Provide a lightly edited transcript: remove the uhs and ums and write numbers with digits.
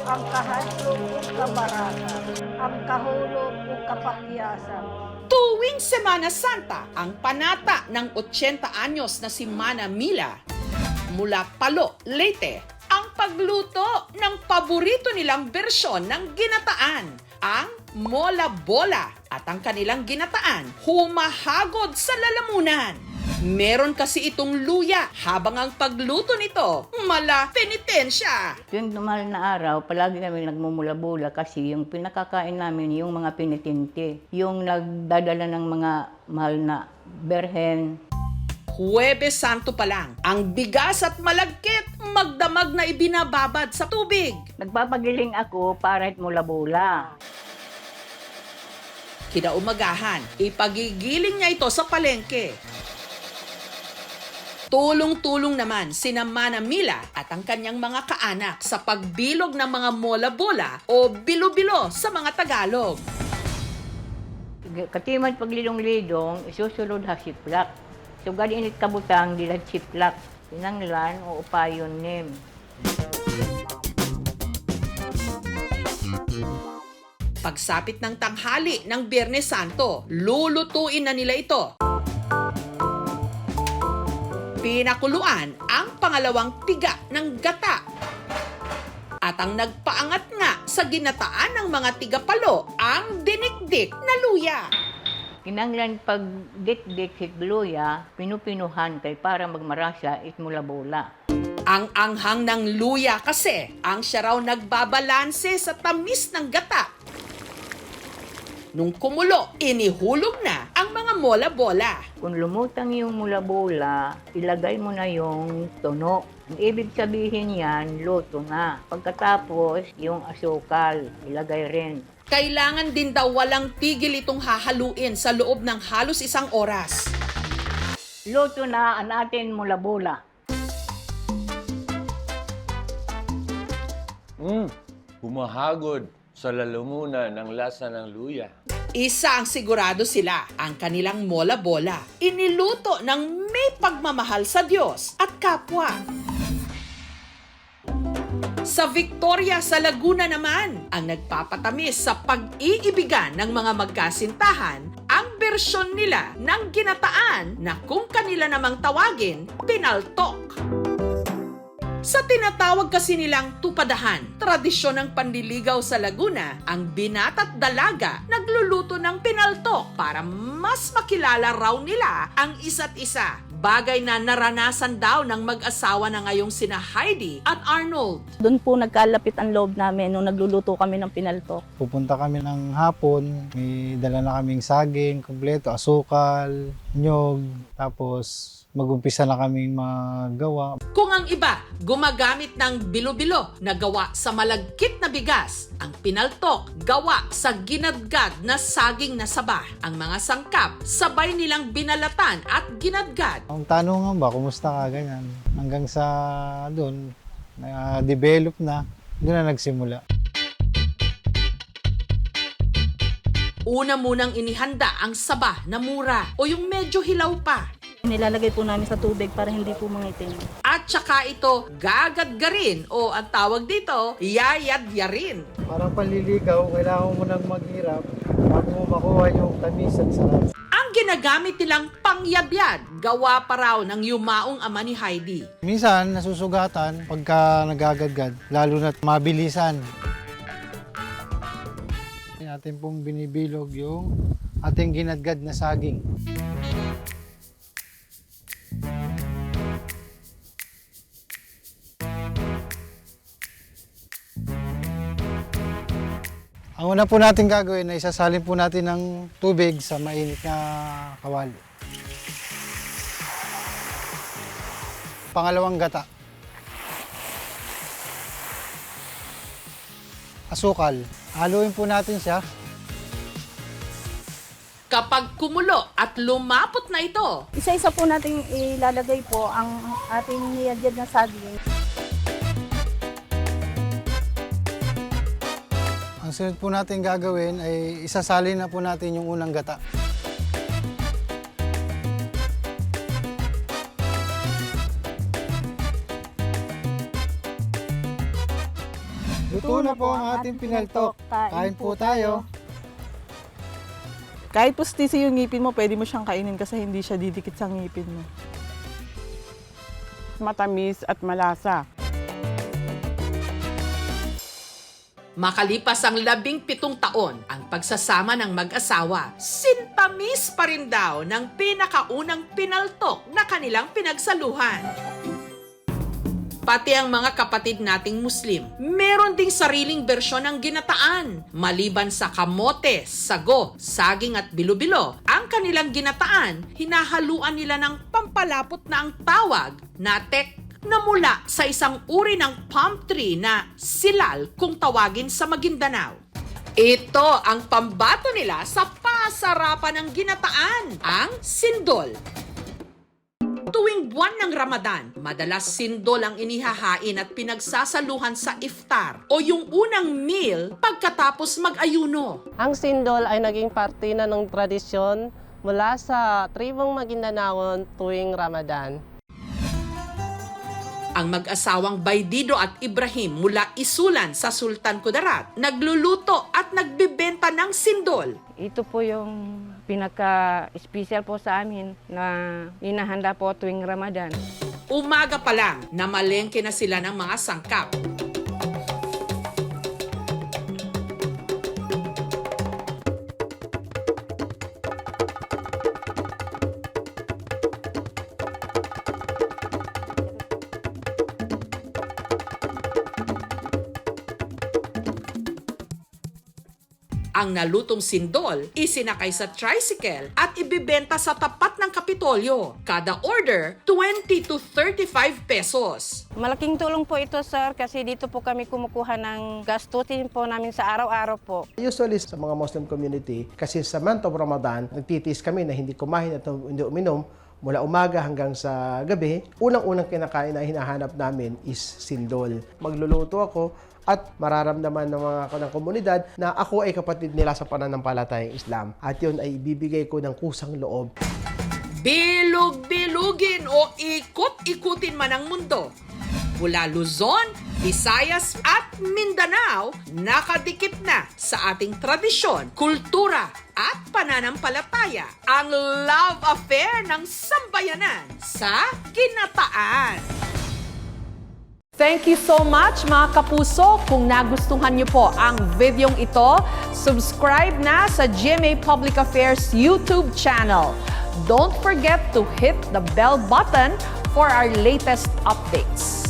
ang kahadlok o kabaraka, ang kahulog o kapakyasan. Tuwing Semana Santa, ang panata ng 80 anyos na si Mana Mila mula Palo, Leyte, ang pagluto ng paborito nilang bersyon ng ginataan, ang mola bola, at ang kanilang ginataan humahagod sa lalamunan. Meron kasi itong luya habang ang pagluto nito mala penitensya. Tuwing mahal na araw, palagi kami nagmumula-bula kasi yung pinakakain namin yung mga penitente, yung nagdadala ng mga mahal na berhen. Huwebes Santo pa lang, ang bigas at malagkit magdamag na ibinababad sa tubig. Nagpapagiling ako para mula-bula. Kinaumagahan, ipagigiling niya ito sa palengke. Tulong-tulong naman sina Mana Mila at ang kanyang mga kaanak sa pagbilog ng mga mola-bola o bilo-bilo sa mga Tagalog. Katiman paglilong-lidong, isusulod ha siplak. So init kabutang dila siplak. Pinanglan o upayon nim. Pagsapit ng tanghali ng Biyernes Santo, lulutuin na nila ito. Pinakuluan ang pangalawang tiga ng gata. At ang nagpaangat nga sa ginataan ng mga tigapalo, ang dinikdik na luya. Kinanglan pag dik-dik higluya, pinupinuhan kay para magmarasya it mula-bola. Ang anghang ng luya kasi, ang siya raw nagbabalanse sa tamis ng gata. Nung kumulo, inihulog na ang mga mola-bola. Kung lumutang yung mula-bola, ilagay mo na yung tono. Ang ibig sabihin yan, luto na. Pagkatapos, yung asukal, ilagay rin. Kailangan din daw walang tigil itong hahaluin sa loob ng halos 1 oras. Luto na ang atin mula-bola. Humahagod sa lalamunan ng lasa ng luya. Isa ang sigurado sila, ang kanilang mola-bola. Iniluto ng may pagmamahal sa Diyos at kapwa. Sa Victoria sa Laguna naman, ang nagpapatamis sa pag-iibigan ng mga magkasintahan, ang bersyon nila ng ginataan na kung kanila namang tawagin, pinaltok. Sa tinatawag kasi nilang tupadahan, tradisyon ng panliligaw sa Laguna, ang binata't dalaga nagluluto ng pinaltok para mas makilala raw nila ang isa't isa. Bagay na naranasan daw ng mag-asawa na ngayong sina Heidi at Arnold. Doon po nagkalapit ang loob namin nung nagluluto kami ng pinaltok. Pupunta kami ng hapon, may dala na kaming saging, kompleto, asukal, nyog, tapos mag-umpisa na kaming magawa. Kung ang iba gumagamit ng bilo-bilo na gawa sa malagkit na bigas, ang pinaltok gawa sa ginadgad na saging na saba. Ang mga sangkap sabay nilang binalatan at ginadgad. Ang tanong ba, kumusta ka, ganyan. Hanggang sa doon, na-develop na, doon na nagsimula. Una munang inihanda ang saba na mura o yung medyo hilaw pa. Nilalagay po namin sa tubig para hindi po mangitim. At saka ito gagadgarin o ang tawag dito, yayadyarin. Parang panliligaw, kailangan mo nang maghirap bago mo makuha yung tamis at sarap. Ang ginagamit nilang pangyabyad, gawa pa raw ng yumaong ama ni Heidi. Minsan, nasusugatan pagka nagagadgad, lalo na't mabilisan. Atin pong binibilog yung ating ginadgad na saging. Ang una po natin gagawin ay isasalin po natin ng tubig sa mainit na kawali. Pangalawang gata. Asukal. Haluin po natin siya. Kapag kumulo at lumapot na ito, Isa-isa po natin ilalagay po ang ating niyadjad na saging. Ang sunod po natin gagawin ay isasalin na po natin yung unang gata. Luto Luto na po ang ating pinaltok. Kain po tayo. Kahit pustisi yung ngipin mo, pwede mo siyang kainin kasi hindi siya didikit sa ngipin mo. Matamis at malasa. Makalipas ang 17 taon, ang pagsasama ng mag-asawa, sintamis pa rin daw ng pinakaunang pinaltok na kanilang pinagsaluhan. Pati ang mga kapatid nating Muslim, meron ding sariling bersyon ng ginataan. Maliban sa kamote, sago, saging at bilo-bilo, ang kanilang ginataan, hinahaluan nila ng pampalapot na ang tawag na tek na mula sa isang uri ng palm tree na silal kung tawagin sa Maguindanao. Ito ang pambato nila sa pasarapan ng ginataan, ang sindol. Tuwing buwan ng Ramadan, madalas sindol ang inihahain at pinagsasaluhan sa iftar o yung unang meal pagkatapos mag-ayuno. Ang sindol ay naging parte na ng tradisyon mula sa tribong Maguindanaon tuwing Ramadan. Ang mag-asawang Baydido at Ibrahim mula Isulan sa Sultan Kudarat, nagluluto at nagbibenta ng sindol. Ito po yung pinaka-special po sa amin na inahanda po tuwing Ramadan. Umaga pa lang, namalengke na sila ng mga sangkap. Ang nalutong sindol, isinakay sa tricycle at ibibenta sa tapat ng Kapitolyo. Kada order, 20 to 35 pesos. Malaking tulong po ito, sir, kasi dito po kami kumukuha ng gastusin po namin sa araw-araw po. Usually sa mga Muslim community, kasi sa month of Ramadan, nagtitiis kami na hindi kumain at hindi uminom mula umaga hanggang sa gabi. Unang-unang kinakain na hinahanap namin is sindol. Magluluto ako at mararamdaman ng mga ng komunidad na ako ay kapatid nila sa pananampalatayang Islam. At yun ay ibibigay ko ng kusang loob. Bilog-bilugin o ikot-ikutin man ang mundo. Mula Luzon, Visayas at Mindanao, nakadikit na sa ating tradisyon, kultura at pananampalataya ang love affair ng sambayanan sa ginataan. Thank you so much mga kapuso. Kung nagustuhan niyo po ang videong ito, subscribe na sa GMA Public Affairs YouTube channel. Don't forget to hit the bell button for our latest updates.